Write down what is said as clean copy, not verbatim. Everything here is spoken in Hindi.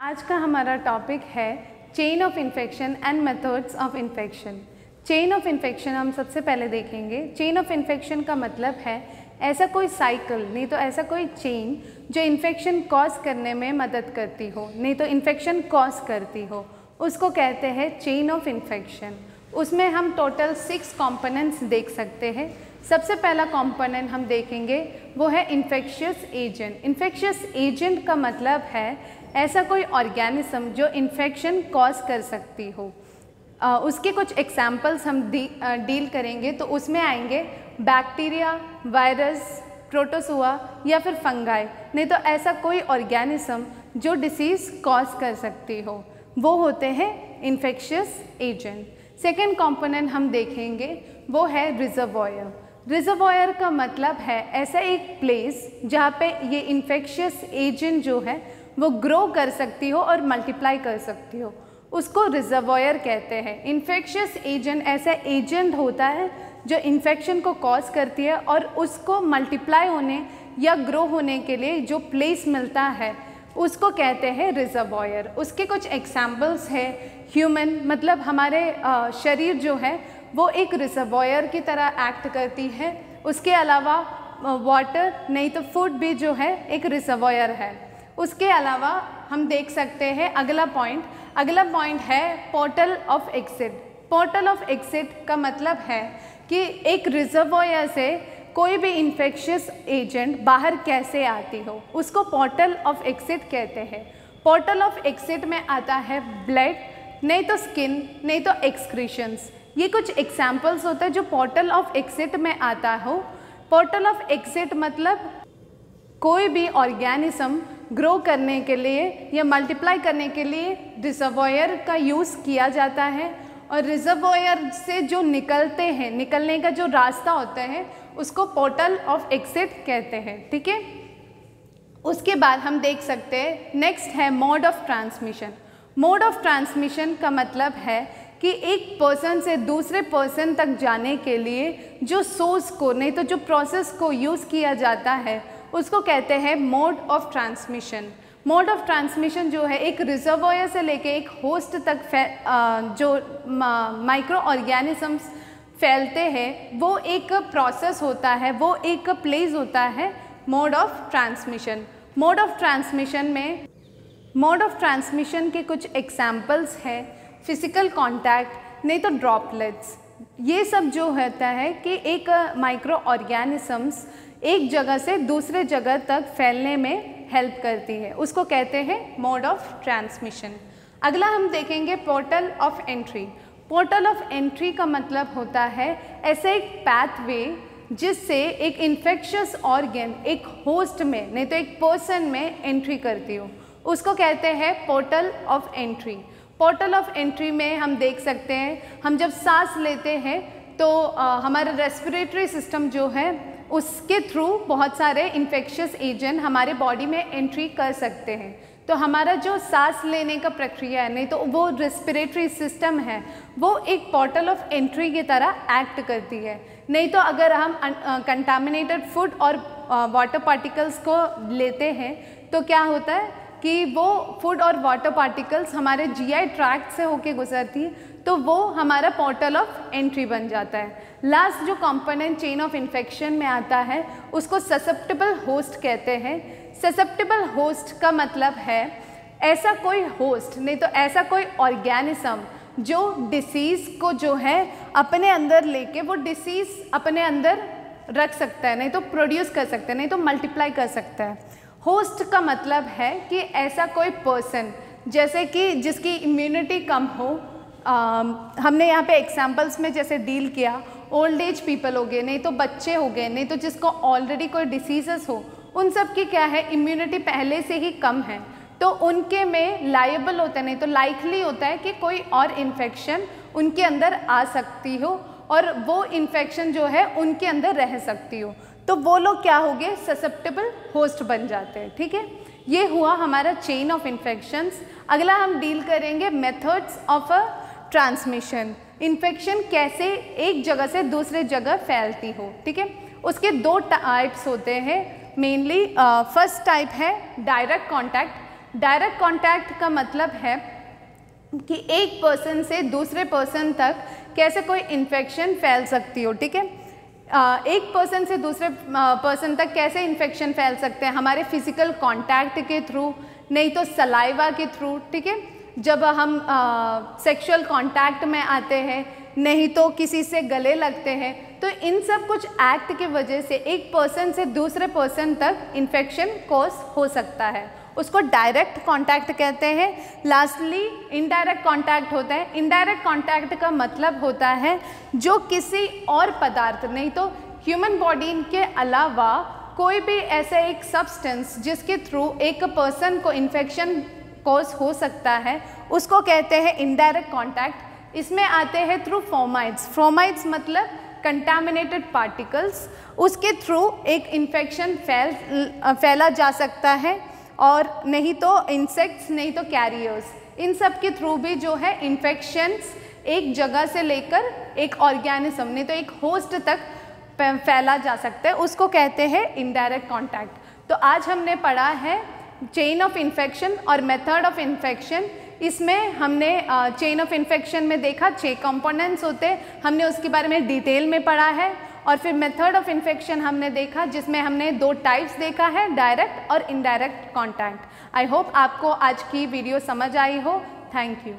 आज का हमारा टॉपिक है chain of infection and methods of infection. Chain of infection हम सबसे पहले देखेंगे। चेन ऑफ इन्फेक्शन का मतलब है ऐसा कोई साइकिल, नहीं तो ऐसा कोई चेन जो इन्फेक्शन कॉज करने में मदद करती हो, नहीं तो इन्फेक्शन कॉज करती हो, उसको कहते हैं चेन ऑफ इन्फेक्शन। उसमें हम टोटल 6 कंपोनेंट्स देख सकते हैं। सबसे पहला कंपोनेंट हम देखेंगे वो है इन्फेक्शियस एजेंट। इन्फेक्शियस एजेंट का मतलब है ऐसा कोई ऑर्गेनिज्म जो इन्फेक्शन कॉज कर सकती हो। उसके कुछ एग्जाम्पल्स हम डील करेंगे, तो उसमें आएंगे बैक्टीरिया, वायरस, प्रोटोजुआ या फिर फंगाई, नहीं तो ऐसा कोई ऑर्गेनिज्म जो डिसीज़ कॉज कर सकती हो, वो होते हैं इन्फेक्शियस एजेंट। सेकेंड कंपोनेंट हम देखेंगे वो है रिजर्वॉयर। रिजर्वॉयर का मतलब है ऐसा एक प्लेस जहाँ पे ये इन्फेक्शियस एजेंट जो है वो ग्रो कर सकती हो और मल्टीप्लाई कर सकती हो, उसको रिजर्वॉयर कहते हैं। इन्फेक्शियस एजेंट ऐसा एजेंट होता है जो इन्फेक्शन को कॉज करती है और उसको मल्टीप्लाई होने या ग्रो होने के लिए जो प्लेस मिलता है उसको कहते हैं रिजर्वॉयर। उसके कुछ एग्जाम्पल्स है ह्यूमन, मतलब हमारे शरीर जो है वो एक रिजर्वॉयर की तरह एक्ट करती है। उसके अलावा वाटर, नहीं तो फूड भी जो है एक रिजर्वॉयर है। उसके अलावा हम देख सकते हैं अगला पॉइंट है portal of exit. Portal of exit का मतलब है कि एक रिजर्वॉयर से कोई भी इन्फेक्शियस एजेंट बाहर कैसे आती हो, उसको पोर्टल ऑफ एग्जिट कहते हैं। पोर्टल ऑफ एग्जिट में आता है ब्लड, नहीं तो स्किन, नहीं तो एक्सक्रीशंस। ये कुछ एग्जाम्पल्स होते हैं जो पोर्टल ऑफ एग्जिट में आता हो। पोर्टल ऑफ एग्जिट मतलब कोई भी ऑर्गेनिज्म ग्रो करने के लिए या मल्टीप्लाई करने के लिए रिजर्वॉयर का यूज़ किया जाता है, और रिजर्वॉयर से जो निकलने का जो रास्ता होता है उसको पोर्टल ऑफ एग्जिट कहते हैं। ठीक है, उसके बाद हम देख सकते हैं नेक्स्ट है mode of transmission. Mode of transmission का मतलब है कि एक पर्सन से दूसरे पर्सन तक जाने के लिए जो सोर्स को, नहीं तो जो प्रोसेस को यूज़ किया जाता है उसको कहते हैं mode of transmission. Mode of transmission जो है एक रिजर्वॉयर से लेके एक होस्ट तक जो माइक्रो ऑर्गेनिजम्स फैलते हैं, वो एक प्रोसेस होता है, वो एक प्लेस होता है mode of transmission. Mode of transmission के कुछ एग्जाम्पल्स है फिजिकल कांटेक्ट, नहीं तो ड्रॉपलेट्स। ये सब जो होता है कि एक माइक्रो ऑर्गेनिजम्स एक जगह से दूसरे जगह तक फैलने में हेल्प करती है, उसको कहते हैं मोड ऑफ ट्रांसमिशन। अगला हम देखेंगे portal of entry. Portal of entry का मतलब होता है ऐसे एक पाथवे जिससे एक इन्फेक्शियस ऑर्गन एक होस्ट में, नहीं तो एक पर्सन में एंट्री करती हो, उसको कहते हैं portal of entry. Portal of entry में हम देख सकते हैं हम जब सांस लेते हैं तो हमारा रेस्पिरेटरी सिस्टम जो है उसके थ्रू बहुत सारे इन्फेक्शियस एजेंट हमारे बॉडी में एंट्री कर सकते हैं। तो हमारा जो सांस लेने का प्रक्रिया है, नहीं तो वो रेस्पिरेटरी सिस्टम है, वो एक पोर्टल ऑफ एंट्री की तरह एक्ट करती है। नहीं तो अगर हम कंटामिनेटेड फूड और वाटर पार्टिकल्स को लेते हैं तो क्या होता है कि वो फूड और वाटर पार्टिकल्स हमारे जीआई ट्रैक्ट से होके गुजरती है, तो वो हमारा पोर्टल ऑफ एंट्री बन जाता है। लास्ट जो कंपोनेंट चेन ऑफ इन्फेक्शन में आता है उसको ससेप्टेबल होस्ट कहते हैं। ससेप्टेबल होस्ट का मतलब है ऐसा कोई होस्ट, नहीं तो ऐसा कोई ऑर्गेनिज्म जो डिसीज़ को जो है अपने अंदर लेके वो डिसीज़ अपने अंदर रख सकता है, नहीं तो प्रोड्यूस कर सकता है, नहीं तो मल्टीप्लाई कर सकता है। होस्ट का मतलब है कि ऐसा कोई पर्सन जैसे कि जिसकी इम्यूनिटी कम हो, हमने यहाँ पे एग्जाम्पल्स में जैसे डील किया, ओल्ड एज पीपल हो गए, नहीं तो बच्चे हो गए, नहीं तो जिसको ऑलरेडी कोई डिसीजेस हो, उन सब की क्या है इम्यूनिटी पहले से ही कम है, तो उनके में लायबल होता है, नहीं तो लाइकली होता है कि कोई और इन्फेक्शन उनके अंदर आ सकती हो और वो इन्फेक्शन जो है उनके अंदर रह सकती हो, तो वो लोग क्या हो गए ससेप्टेबल होस्ट बन जाते हैं। ठीक है, ये हुआ हमारा चेन ऑफ इन्फेक्शंस। अगला हम डील करेंगे methods of a transmission. Infection कैसे एक जगह से दूसरे जगह फैलती हो। ठीक है, उसके 2 टाइप्स होते हैं मेनली। फर्स्ट टाइप है डायरेक्ट कांटेक्ट, डायरेक्ट कॉन्टैक्ट का मतलब है कि एक पर्सन से दूसरे पर्सन तक कैसे कोई इन्फेक्शन फैल सकती हो, ठीक है। एक पर्सन से दूसरे पर्सन तक कैसे इन्फेक्शन फैल सकते हैं, हमारे फिजिकल कांटेक्ट के थ्रू, नहीं तो सलाइवा के थ्रू, ठीक है। जब हम सेक्सुअल कांटेक्ट में आते हैं, नहीं तो किसी से गले लगते हैं, तो इन सब कुछ एक्ट की वजह से एक पर्सन से दूसरे पर्सन तक इन्फेक्शन कॉज हो सकता है, उसको डायरेक्ट कांटेक्ट कहते हैं। लास्टली इनडायरेक्ट कांटेक्ट होता है। इनडायरेक्ट कांटेक्ट का मतलब होता है जो किसी और पदार्थ, नहीं तो ह्यूमन बॉडी के अलावा कोई भी ऐसा एक सब्सटेंस जिसके थ्रू एक पर्सन को इन्फेक्शन कॉज हो सकता है, उसको कहते हैं इनडायरेक्ट कांटेक्ट। इसमें आते हैं थ्रू फोमाइड्स। फोमाइड्स मतलब कंटामिनेटेड पार्टिकल्स, उसके थ्रू एक इन्फेक्शन फैला जा सकता है, और नहीं तो इंसेक्ट्स, नहीं तो कैरियर्स, इन सब के थ्रू भी जो है इन्फेक्शंस एक जगह से लेकर एक ऑर्गेनिज्म, नहीं तो एक होस्ट तक फैला जा सकता है, उसको कहते हैं इनडायरेक्ट कांटेक्ट। तो आज हमने पढ़ा है चेन ऑफ इन्फेक्शन और मेथड ऑफ इन्फेक्शन। इसमें हमने चेन ऑफ इन्फेक्शन में देखा 6 कंपोनेंट्स होते हैं, हमने उसके बारे में डिटेल में पढ़ा है। और फिर मेथड ऑफ इन्फेक्शन हमने देखा जिसमें हमने 2 टाइप्स देखा है, डायरेक्ट और इनडायरेक्ट कांटेक्ट। आई होप आपको आज की वीडियो समझ आई हो। Thank you.